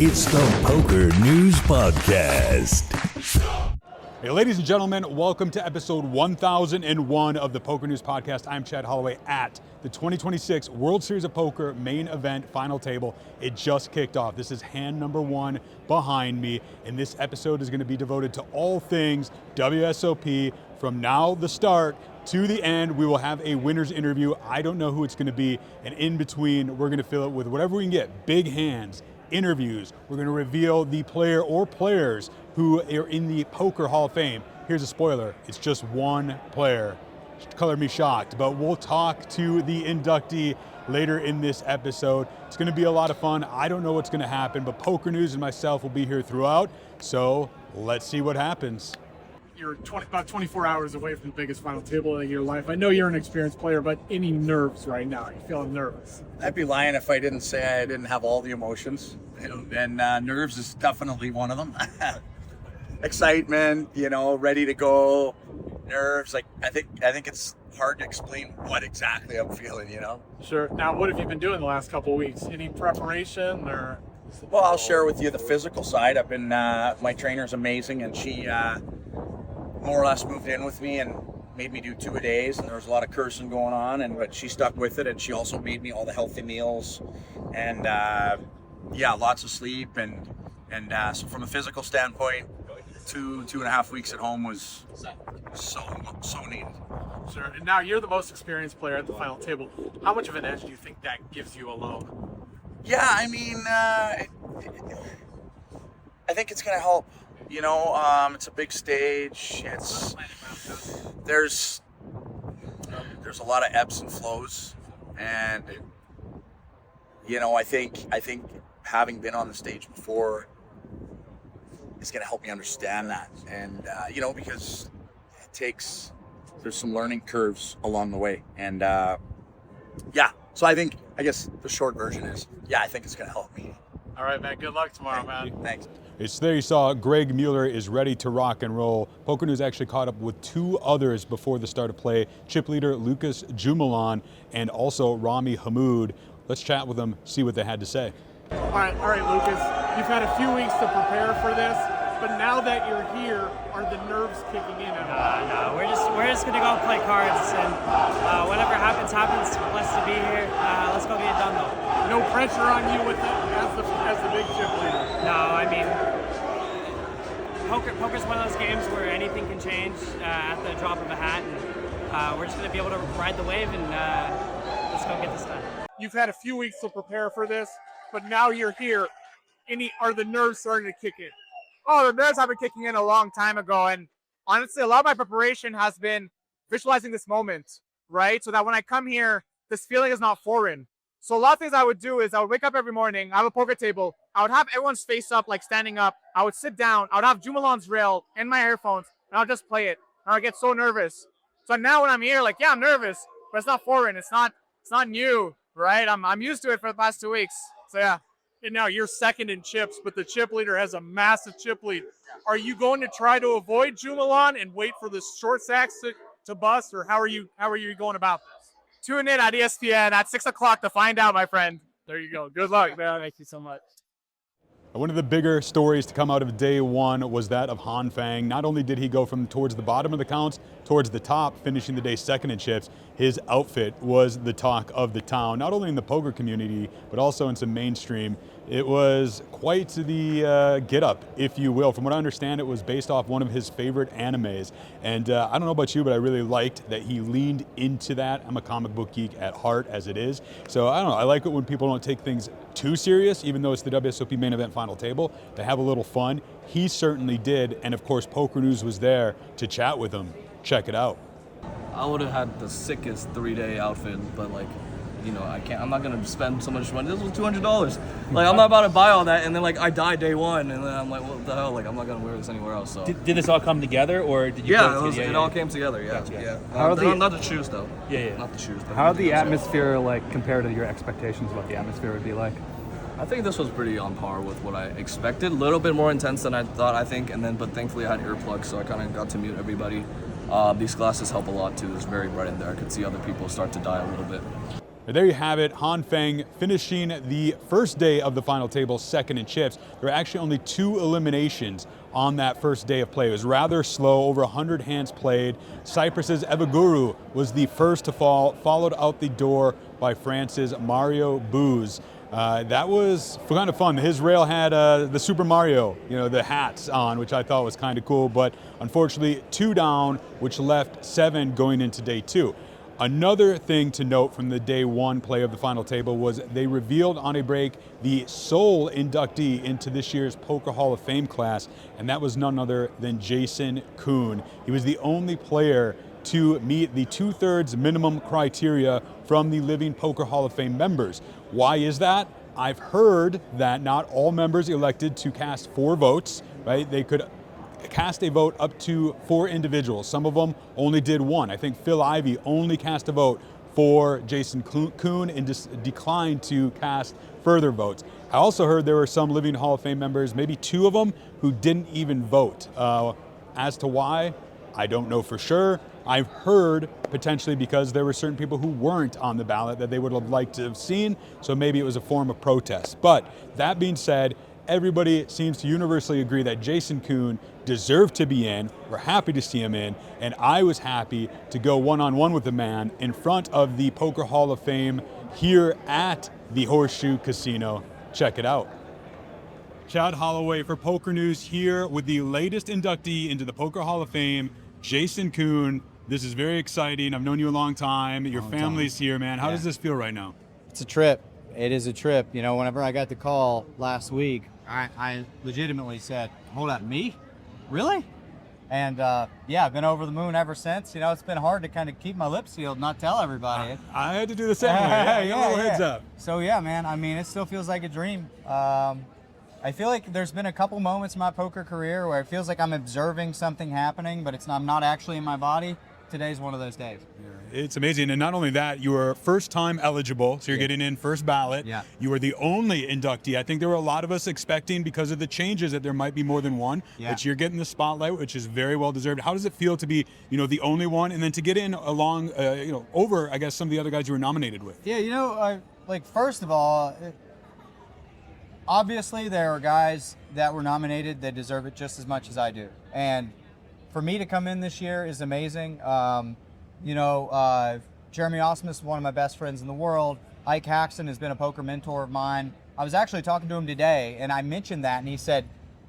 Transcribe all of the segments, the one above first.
It's the PokerNews Podcast. Hey, ladies and gentlemen, welcome to episode 1001 of the PokerNews Podcast. I'm Chad Holloway at the 2026 World Series of Poker Main Event Final Table. It just kicked off. This is hand number one behind me, and this episode is going to be devoted to all things WSOP. From now, the start, to the end, we will have a winner's interview. I don't know who it's going to be, and in between, we're going to fill it with whatever we can get. Big hands, interviews. We're going to reveal the player or players who are in the Poker Hall of Fame. Here's a spoiler. It's just one player. Color me shocked, but we'll talk to the inductee later in this episode. It's going to be a lot of fun. I don't know what's going to happen, but PokerNews and myself will be here throughout, so let's see what happens. You're about 24 hours away from the biggest final table of your life. I know you're an experienced player, but any nerves right now? Are you feeling nervous? I'd be lying if I didn't say I didn't have all the emotions, and nerves is definitely one of them. Excitement, ready to go. Nerves, I think it's hard to explain what exactly I'm feeling. Sure. Now, what have you been doing the last couple of weeks? Any preparation or? Well, I'll share with you the physical side. I've been my trainer's amazing, and she more or less moved in with me and made me do 2-a-days, and there was a lot of cursing going on, but she stuck with it, and she also made me all the healthy meals, and lots of sleep, and so from a physical standpoint, 2.5 weeks at home was so needed. Sure. And now you're the most experienced player at the final table. How much of an edge do you think that gives you alone? Yeah, I mean, I think it's going to help. It's a big stage. There's a lot of ebbs and flows, and I think having been on the stage before is going to help me understand that, and because there's some learning curves along the way, and so I guess the short version is I think it's going to help me. All right, man. Good luck tomorrow, man. Thanks. It's there you saw Greg Mueller is ready to rock and roll. PokerNews actually caught up with two others before the start of play, chip leader Lucas Jumalon and also Rami Hamoud. Let's chat with them, see what they had to say. All right, Lucas. You've had a few weeks to prepare for this, but now that you're here, are the nerves kicking in at all? No, we're just gonna go play cards, and whatever happens. Blessed to be here. Let's go get it done though. No pressure on you with it as the big chip leader. No, I mean, poker's one of those games where anything can change at the drop of a hat, and we're just gonna be able to ride the wave and let's go get this done. You've had a few weeks to prepare for this, but now you're here. Are the nerves starting to kick in? Oh, the nerves have been kicking in a long time ago, and honestly, a lot of my preparation has been visualizing this moment, right? So that when I come here, this feeling is not foreign. So a lot of things I would do is I would wake up every morning, I have a poker table, I would have everyone's face up, like standing up, I would sit down, I would have Jumalon's rail in my earphones, and I'll just play it, and I'll get so nervous. So now when I'm here, I'm nervous, but it's not foreign, it's not new, right? I'm used to it for the past 2 weeks, so yeah. And now you're second in chips, but the chip leader has a massive chip lead. Are you going to try to avoid Jumalon and wait for the short stacks to bust, or how are you going about this? Tune in at ESPN at 6 o'clock to find out, my friend. There you go. Good luck, man. Thank you so much. One of the bigger stories to come out of day one was that of Han Fang. Not only did he go from towards the bottom of the counts towards the top, finishing the day second in chips, his outfit was the talk of the town, not only in the poker community, but also in some mainstream. It was quite the get-up, if you will. From what I understand, it was based off one of his favorite animes. And I don't know about you, but I really liked that he leaned into that. I'm a comic book geek at heart, as it is. So I don't know, I like it when people don't take things too serious, even though it's the WSOP Main Event Final Table, to have a little fun. He certainly did, and of course, PokerNews was there to chat with him. Check it out. I would have had the sickest 3-day outfit, but I'm not gonna spend so much money. This was $200. I'm not about to buy all that, and then I die day one, and then I'm like, what the hell? I'm not gonna wear this anywhere else. So did this all come together, or did you? Yeah, it all came together. Yeah, gotcha. Yeah. Not the shoes though. Yeah. Not the shoes. How did the atmosphere compared to your expectations? What the atmosphere would be like? I think this was pretty on par with what I expected. A little bit more intense than I thought, I think, but thankfully I had earplugs, so I kind of got to mute everybody. These glasses help a lot too. It's very bright in there. I could see other people start to die a little bit. There you have it, Han Feng finishing the first day of the final table second in chips. There were actually only 2 eliminations on that first day of play. It was rather slow, over 100 hands played. Cyprus's Evaguru was the first to fall, followed out the door by France's Mario Booz. That was kind of fun. His rail had the Super Mario, the hats on, which I thought was kind of cool, but unfortunately 2 down, which left 7 going into day 2. Another thing to note from the day 1 play of the final table was they revealed on a break the sole inductee into this year's Poker Hall of Fame class, and that was none other than Jason Koon. He was the only player to meet the 2/3 minimum criteria from the Living Poker Hall of Fame members. Why is that? I've heard that not all members elected to cast 4 votes, right? They could cast a vote up to 4 individuals. Some of them only did 1. I think Phil Ivey only cast a vote for Jason Koon and just declined to cast further votes. I also heard there were some Living Hall of Fame members, maybe 2 of them, who didn't even vote. As to why, I don't know for sure. I've heard potentially because there were certain people who weren't on the ballot that they would have liked to have seen, so maybe it was a form of protest. But that being said, everybody seems to universally agree that Jason Koon deserved to be in. We're happy to see him in, and I was happy to go one-on-one with the man in front of the Poker Hall of Fame here at the Horseshoe Casino. Check it out. Chad Holloway for Poker News here with the latest inductee into the Poker Hall of Fame, Jason Koon. This is very exciting. I've known you a long time. Your family's here, man. How does this feel right now? It's a trip. It is a trip. Whenever I got the call last week, I legitimately said, hold up, me? Really? And I've been over the moon ever since. It's been hard to kind of keep my lips sealed, not tell everybody. I had to do the same way. A little heads up. So man, it still feels like a dream. I feel like there's been a couple moments in my poker career where it feels like I'm observing something happening, but I'm not actually in my body. Today's one of those days. It's amazing. And not only that, you were first time eligible, so you're getting in first ballot. Yeah. You were the only inductee. I think there were a lot of us expecting, because of the changes, that there might be more than one. Yeah. But you're getting the spotlight, which is very well deserved. How does it feel to be, the only one, and then to get in along, over, I guess, some of the other guys you were nominated with? Yeah, first of all, obviously there are guys that were nominated that deserve it just as much as I do. And for me to come in this year is amazing. Jeremy Osmus is one of my best friends in the world. Ike Haxton has been a poker mentor of mine. I was actually talking to him today, and I mentioned that, and he said,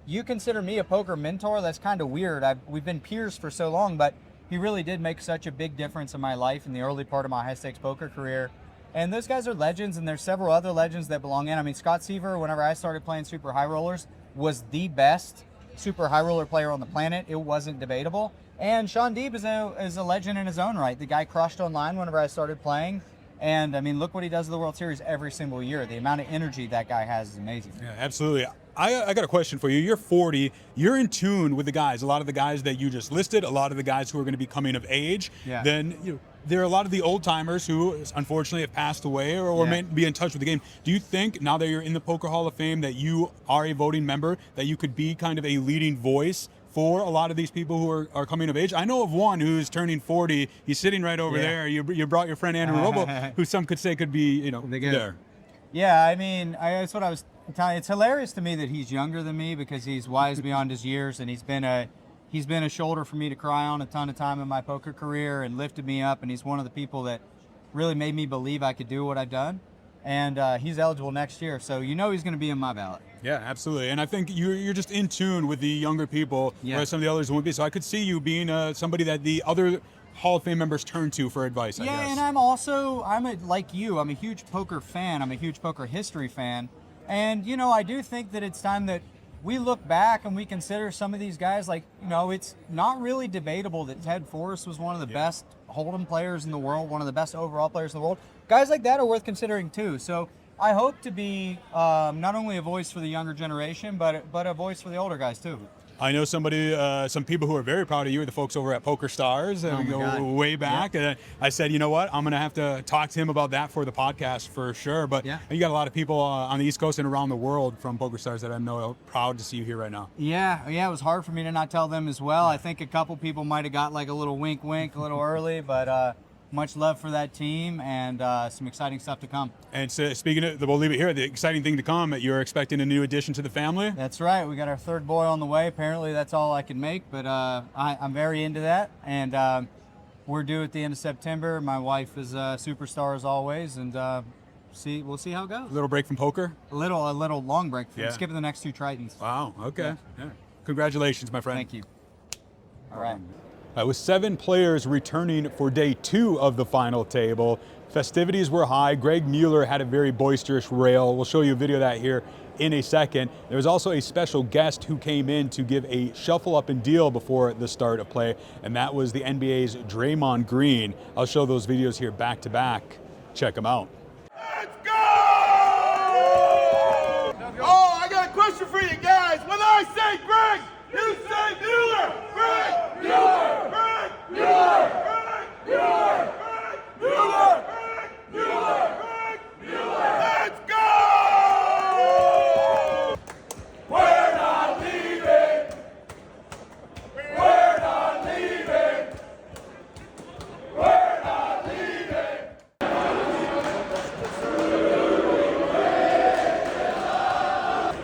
"You consider me a poker mentor? That's kind of weird. We've been peers for so long," but he really did make such a big difference in my life in the early part of my high-stakes poker career. And those guys are legends, and there's several other legends that belong in. Scott Seaver, whenever I started playing super high rollers, was the best super high roller player on the planet. It wasn't debatable. And Sean Deeb is a legend in his own right. The guy crushed online whenever I started playing. And look what he does in the World Series every single year. The amount of energy that guy has is amazing. Yeah, absolutely. I got a question for you. You're 40. You're in tune with the guys. A lot of the guys that you just listed, a lot of the guys who are going to be coming of age. Yeah. Then there are a lot of the old timers who unfortunately have passed away or may be in touch with the game. Do you think now that you're in the Poker Hall of Fame that you are a voting member, that you could be kind of a leading voice for a lot of these people who are coming of age? I know of one who's turning 40. He's sitting right over there. You brought your friend Andrew Robo, who some could say could be, there. Yeah, that's what I was telling you. It's hilarious to me that he's younger than me because he's wise beyond his years, and he's been a shoulder for me to cry on a ton of time in my poker career and lifted me up, and he's one of the people that really made me believe I could do what I've done. And he's eligible next year, so he's going to be in my ballot. Yeah, absolutely. And I think you're just in tune with the younger people, where some of the others won't be. So I could see you being somebody that the other Hall of Fame members turn to for advice, I guess. Yeah, and like you, I'm a huge poker fan. I'm a huge poker history fan. And, I do think that it's time that we look back and we consider some of these guys it's not really debatable that Ted Forrest was one of the best Hold'em players in the world, one of the best overall players in the world. Guys like that are worth considering too. So I hope to be not only a voice for the younger generation, but a voice for the older guys too. I know some people who are very proud of you, the folks over at Poker Stars. We go way back. And I said, you know what? I'm going to have to talk to him about that for the podcast for sure. But you got a lot of people on the East Coast and around the world from Poker Stars that I know are proud to see you here right now. Yeah, it was hard for me to not tell them as well. I think a couple people might have got like a little wink, a little early, but much love for that team, and some exciting stuff to come. And so, speaking of, we'll leave it here. The exciting thing to come, you're expecting a new addition to the family? That's right. We got our third boy on the way. Apparently, that's all I can make, but I'm very into that. And we're due at the end of September. My wife is a superstar as always, and we'll see how it goes. A little break from poker? A little long break. Yeah. Skipping the next 2 Tritons. Wow. Okay. Yeah. Congratulations, my friend. Thank you. All right. With 7 players returning for day 2 of the final table, festivities were high. Greg Mueller had a very boisterous rail. We'll show you a video of that here in a second. There was also a special guest who came in to give a shuffle up and deal before the start of play, and that was the NBA's Draymond Green. I'll show those videos here back to back. Check them out. Let's go! Oh, I got a question for you guys. When I say Greg, you say Mueller! Greg! Mueller! Greg! Mueller! Greg! Mueller! Greg! Mueller! Greg! Mueller! Greg! Mueller! Let's go! We're not leaving! We're not leaving! We're not leaving!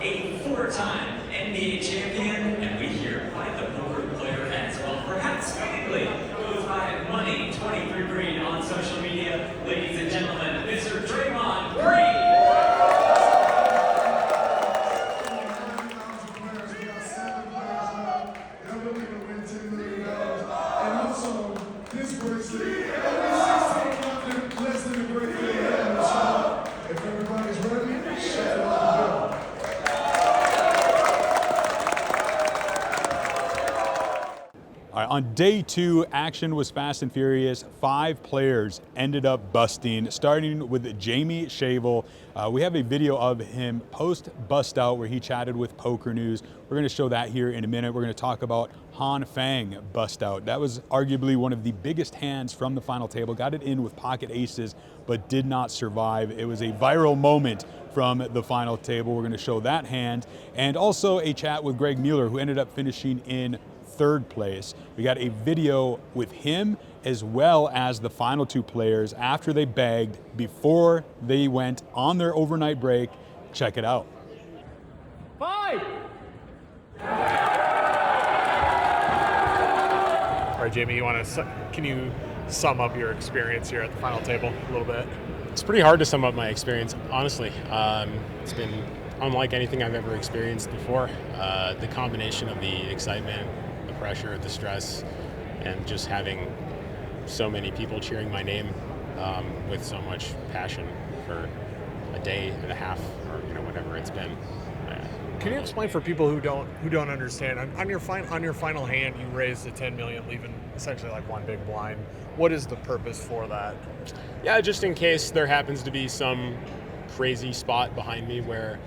A 4-time NBA champion, and we here by the poker player as well, perhaps technically goes by Money 23 Green on social media. Ladies and gentlemen, Mr. Draymond Green. And also, this bracelet, every 16 confident, less than a bracelet in the shop. If everybody's ready, shut it off. All right, on day 2, action was fast and furious. 5 players ended up busting, starting with Jamie Shavel. We have a video of him post-bust out where he chatted with Poker News. We're going to show that here in a minute. We're going to talk about Han Fang bust out. That was arguably one of the biggest hands from the final table. Got it in with pocket aces, but did not survive. It was a viral moment from the final table. We're going to show that hand. And also a chat with Greg Mueller, who ended up finishing in 3rd place. We got a video with him as well as the final 2 players after they bagged before they went on their overnight break. Check it out. 5! All right, Jamie, can you sum up your experience here at the final table a little bit? It's pretty hard to sum up my experience, honestly. It's been unlike anything I've ever experienced before. The combination of the excitement, the pressure, the stress, and just having so many people cheering my name with so much passion for a day and a half, or whatever it's been. Can you explain for people who don't understand? On your final hand, you raised the 10 million, leaving essentially like one big blind. What is the purpose for that? Yeah, just in case there happens to be some crazy spot behind me where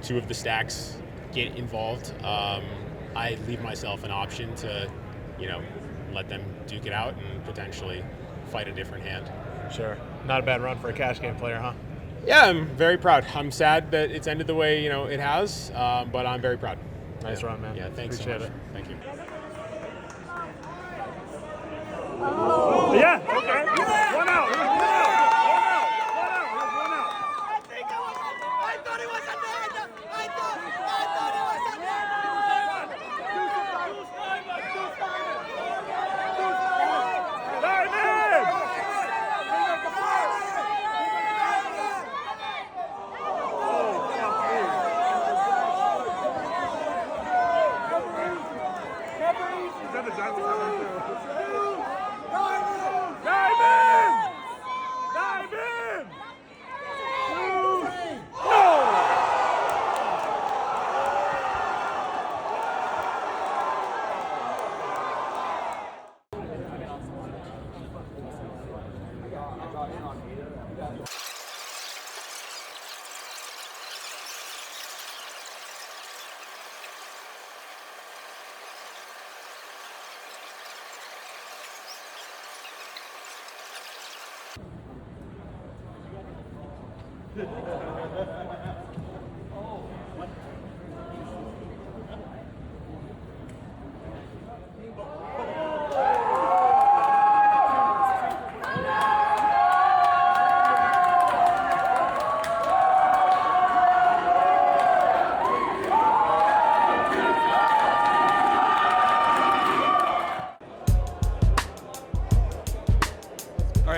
2 of the stacks get involved, I leave myself an option to, let them duke it out and potentially fight a different hand. Sure. Not a bad run for a cash game player, huh? Yeah, I'm very proud. I'm sad that it's ended the way it has, but I'm very proud. Nice run, man. Yeah, thanks Appreciate so much. it. Thank you. Yeah, okay. One out.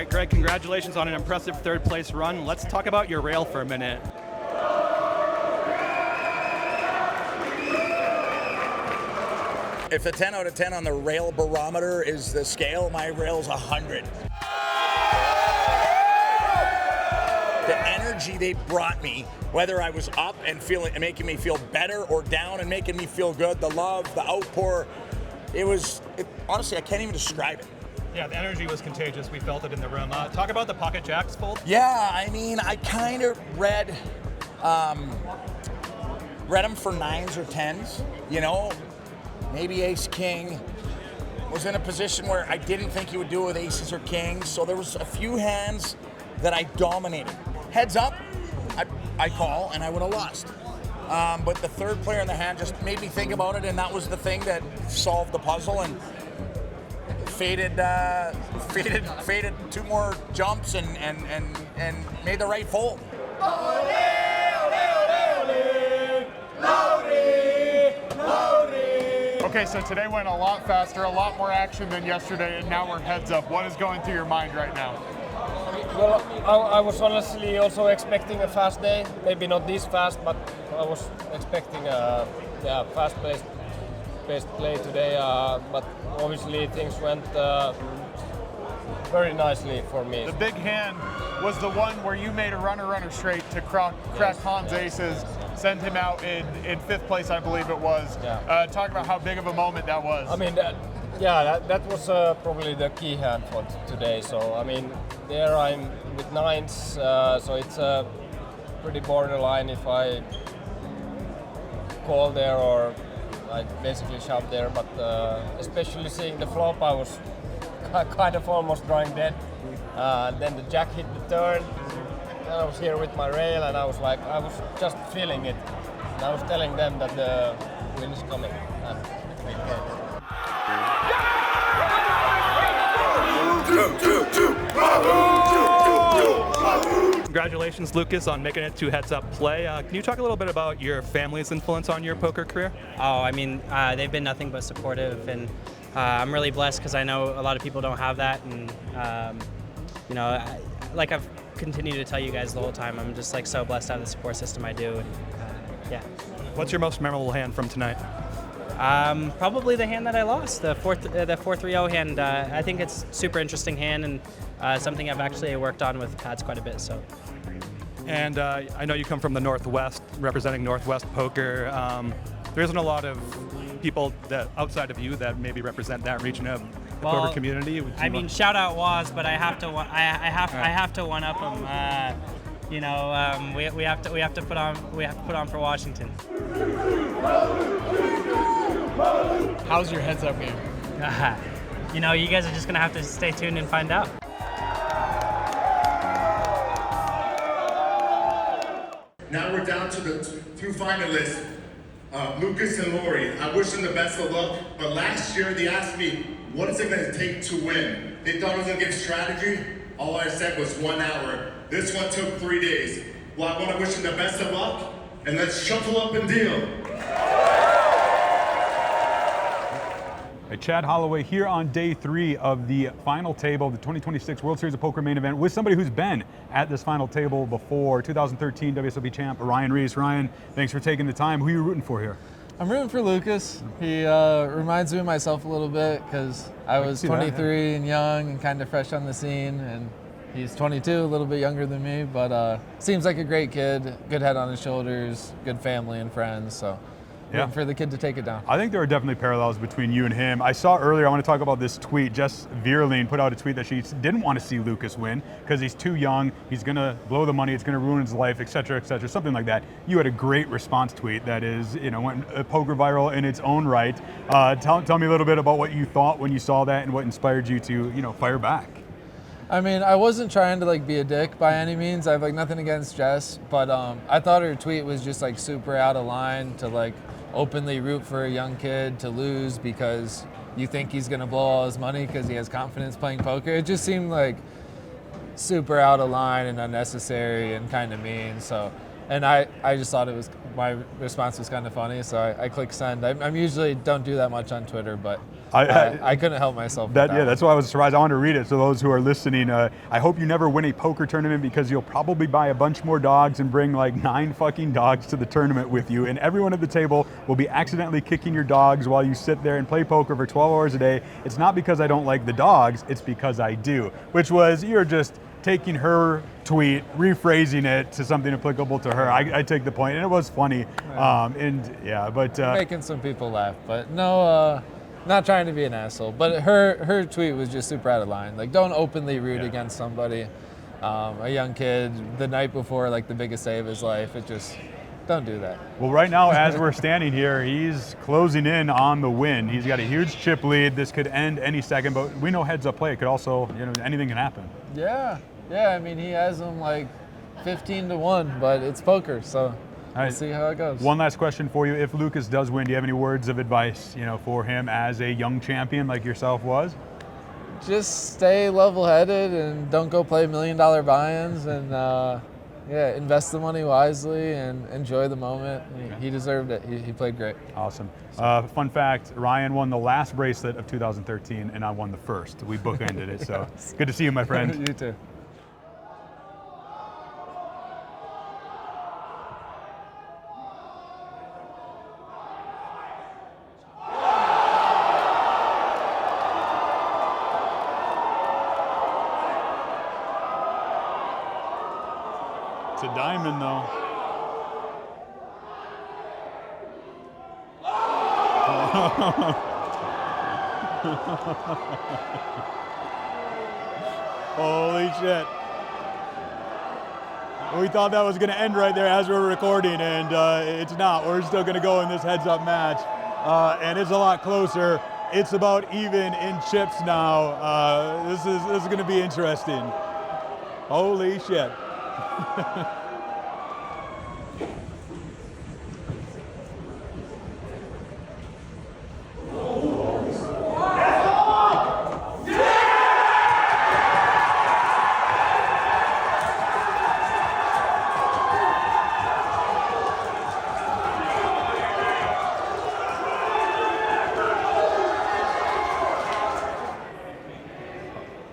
right, Greg, congratulations on an impressive third place run. Let's talk about your rail for a minute. If a 10 out of 10 on the rail barometer is the scale, my rail's 100. The energy they brought me, whether I was up and making me feel better or down and making me feel good, the love, the outpour, honestly, I can't even describe it. Yeah, the energy was contagious. We felt it in the room. Talk about the pocket jacks fold. Yeah, I mean, I kind of read them for 9s or 10s, maybe ace king. Was in a position where I didn't think he would do it with aces or kings, so there was a few hands that I dominated. Heads up, I call, and I would have lost. But the third player in the hand just made me think about it, and that was the thing that solved the puzzle and faded 2 more jumps and made the right fold. Okay, so today went a lot faster, a lot more action than yesterday, and now we're heads up. What is going through your mind right now? Well, I was honestly also expecting a fast day. Maybe not this fast, but I was expecting a fast-paced play today. But obviously things went very nicely for me. The big hand was the one where you made a runner straight to crack Han's aces, send him out in 5th place, I believe it was. Yeah. Talk about how big of a moment that was. I mean, that was probably the key hand for today. So, I mean, there I'm with 9s, so it's pretty borderline if I call there or I basically shove there. But especially seeing the flop, I was kind of almost drawing dead. Then the jack hit the turn. And I was here with my rail, and I was just feeling it. And I was telling them that the win is coming. And we came. Congratulations, Lucas, on making it to heads-up play. Can you talk a little bit about your family's influence on your poker career? Oh, I mean, they've been nothing but supportive, and I'm really blessed because I know a lot of people don't have that, and like I've continued to tell you guys the whole time, I'm just so blessed to have the support system I do, and yeah. What's your most memorable hand from tonight? Probably the hand that I lost, the 4-3-0 hand. I think it's super interesting hand and something I've actually worked on with pads quite a bit. So. And I know you come from the Northwest, representing Northwest poker. There isn't a lot of people that outside of you that maybe represent that region of the poker community. I mean, shout out Waz, but I have to one up him. We have to put on for Washington. How's your heads up game? You guys are just gonna have to stay tuned and find out. Now we're down to the 2 finalists, Lucas and Lori. I wish them the best of luck, but last year they asked me, what is it gonna take to win? They thought I was gonna give strategy. All I said was 1 hour. This one took 3 days. Well, I wanna wish them the best of luck, and let's shuffle up and deal. Chad Holloway here on day 3 of the final table of the 2026 World Series of Poker Main Event with somebody who's been at this final table before, 2013 WSOP champ Ryan Riess. Ryan, thanks for taking the time. Who are you rooting for here? I'm rooting for Lucas. He reminds me of myself a little bit because I was 23 and young and kind of fresh on the scene, and he's 22, a little bit younger than me, but seems like a great kid, good head on his shoulders, good family and friends, so rooting for the kid to take it down. I think there are definitely parallels between you and him. I saw earlier, I want to talk about this tweet. Jess Vierling put out a tweet that she didn't want to see Lucas win because he's too young, he's going to blow the money, it's going to ruin his life, etc., something like that. You had a great response tweet that is, went poker viral in its own right. Tell me a little bit about what you thought when you saw that and what inspired you to, fire back. I mean, I wasn't trying to be a dick by any means. I have nothing against Jess, but I thought her tweet was just super out of line to openly root for a young kid to lose because you think he's gonna blow all his money because he has confidence playing poker. It just seemed super out of line and unnecessary and kind of mean. So And I just thought my response was kind of funny, so I clicked send. I'm usually don't do that much on Twitter, but I couldn't help myself. That's why I was surprised. I wanted to read it. So those who are listening, I hope you never win a poker tournament because you'll probably buy a bunch more dogs and bring like 9 fucking dogs to the tournament with you. And everyone at the table will be accidentally kicking your dogs while you sit there and play poker for 12 hours a day. It's not because I don't like the dogs, it's because I do. Which was, you're just taking her tweet, rephrasing it to something applicable to her. I take the point, and it was funny. Making some people laugh, but no, not trying to be an asshole. But her tweet was just super out of line. Like, don't openly root against somebody. A young kid the night before, like the biggest day of his life. It just, don't do that. Well, right now, as we're standing here, he's closing in on the win. He's got a huge chip lead. This could end any second, but we know heads up play. It could also, anything can happen. Yeah. I mean, he has them like 15-1, but it's poker, so we'll see how it goes. One last question for you. If Lucas does win, do you have any words of advice, for him as a young champion like yourself was? Just stay level-headed and don't go play $1 million buy-ins, and invest the money wisely and enjoy the moment. He deserved it. He played great. Awesome. Fun fact, Ryan won the last bracelet of 2013, and I won the first. We bookended it, so good to see you, my friend. You too. It's a diamond, though. Holy shit. We thought that was going to end right there as we were recording, and it's not. We're still going to go in this heads-up match, and it's a lot closer. It's about even in chips now. This is going to be interesting. Holy shit.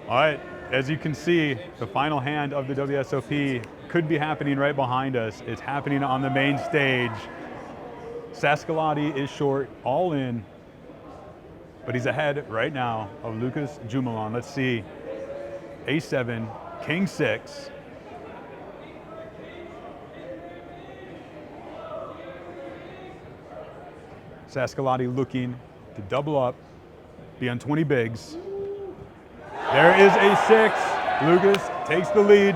All right, as you can see, the final hand of the WSOP could be happening right behind us. It's happening on the main stage. Saskalati is short, all in, but he's ahead right now of Lucas Jumalon. Let's see, A7, King 6. Saskalati looking to double up, be on 20 bigs. There is a 6. Lucas takes the lead.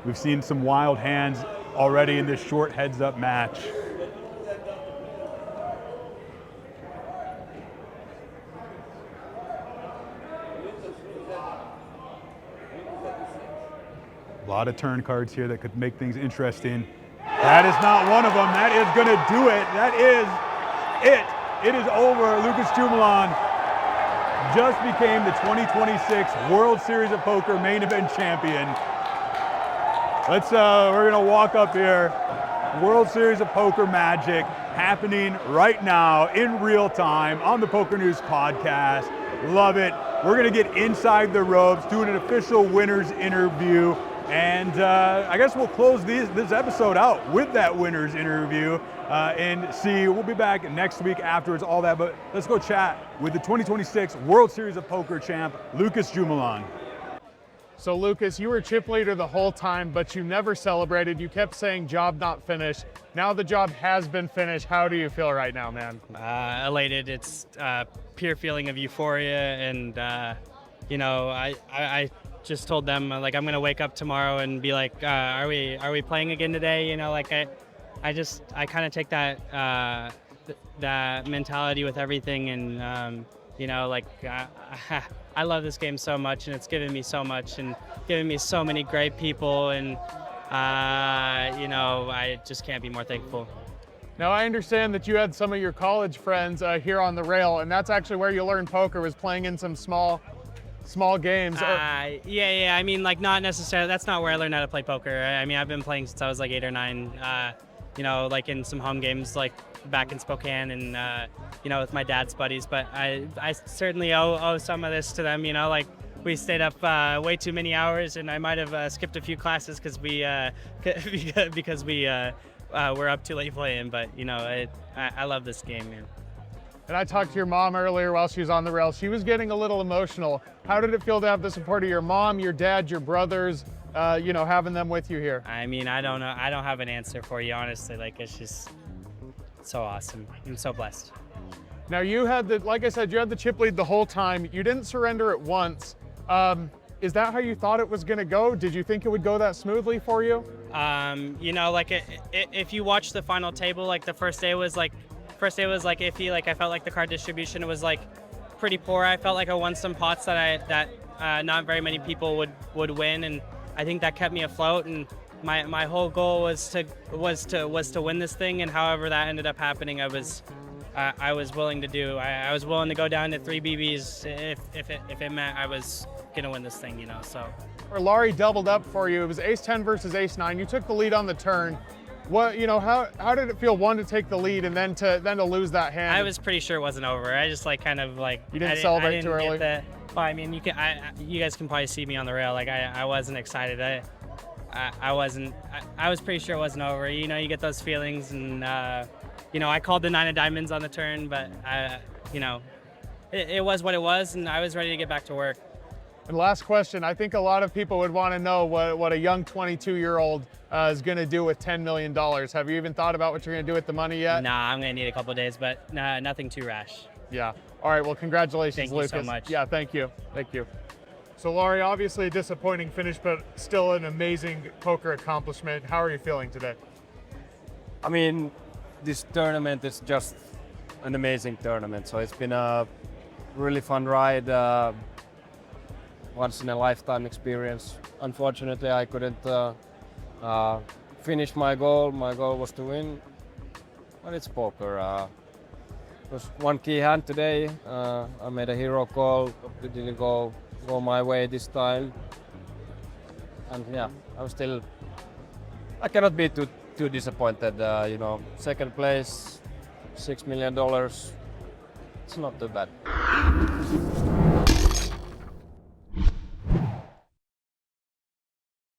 We've seen some wild hands already in this short heads-up match. A lot of turn cards here that could make things interesting. That is not one of them. That is going to do it. That is it. It is over. Lucas Jumalon just became the 2026 World Series of Poker Main Event champion. We're gonna walk up here. World Series of Poker magic happening right now in real time on the PokerNews Podcast. Love it. We're gonna get inside the ropes, doing an official winners interview. And I guess we'll close this episode out with that winner's interview and see. We'll be back next week afterwards, all that. But let's go chat with the 2026 World Series of Poker champ, Lucas Jumalon. So Lucas, you were chip leader the whole time, but you never celebrated. You kept saying job not finished. Now the job has been finished. How do you feel right now, man? Elated. It's pure feeling of euphoria, and I just told them like I'm gonna wake up tomorrow and be like, are we playing again today? I kind of take that that mentality with everything, and I love this game so much, and it's given me so much and given me so many great people, and I just can't be more thankful. Now I understand that you had some of your college friends here on the rail, and that's actually where you learned poker, was playing in some small small games. Yeah. I mean, like not necessarily. That's not where I learned how to play poker. I mean, I've been playing since I was like 8 or 9. You know, like in some home games, like back in Spokane, and you know, with my dad's buddies. But I certainly owe some of this to them. You know, like we stayed up way too many hours, and I might have skipped a few classes because we were up too late playing. But you know, I love this game, man. And I talked to your mom earlier while she was on the rails. She was getting a little emotional. How did it feel to have the support of your mom, your dad, your brothers, you know, having them with you here? I mean, I don't know. I don't have an answer for you, honestly. Like, it's just so awesome. I'm so blessed. Now you had like I said, you had the chip lead the whole time. You didn't surrender it once. Is that how you thought it was going to go? Did you think it would go that smoothly for you? You know, like if you watch the final table, like the first day was like iffy. Like I felt like the card distribution was like pretty poor. I felt like I won some pots that not very many people would win, and I think that kept me afloat. And my whole goal was to win this thing, and however that ended up happening, I was willing to do. I was willing to go down to 3 BBs if it meant I was gonna win this thing, you know. So. Or Laurie doubled up for you. It was ace-10 versus ace-9. You took the lead on the turn. What, you know, how did it feel, one, to take the lead and then to lose that hand? I was pretty sure it wasn't over. I just like kind of like you didn't celebrate too early. Well, I mean, you guys can probably see me on the rail. Like I wasn't excited. I was pretty sure it wasn't over. You know, you get those feelings, and you know, I called the 9 of diamonds on the turn, but you know, it was what it was, and I was ready to get back to work. And last question, I think a lot of people would want to know what a young 22-year-old is going to do with $10 million. Have you even thought about what you're going to do with the money yet? Nah, I'm going to need a couple of days, but nothing too rash. Yeah. All right, well, congratulations, Lucas. Thank you so much. Yeah, thank you. Thank you. So, Laurie, obviously a disappointing finish, but still an amazing poker accomplishment. How are you feeling today? I mean, this tournament is just an amazing tournament. So it's been a really fun ride. Once in a lifetime experience. Unfortunately, I couldn't finish my goal. My goal was to win, but it's poker. It was one key hand today. I made a hero call. It didn't go my way this time. And yeah, I cannot be too disappointed. You know, second place, $6 million. It's not too bad.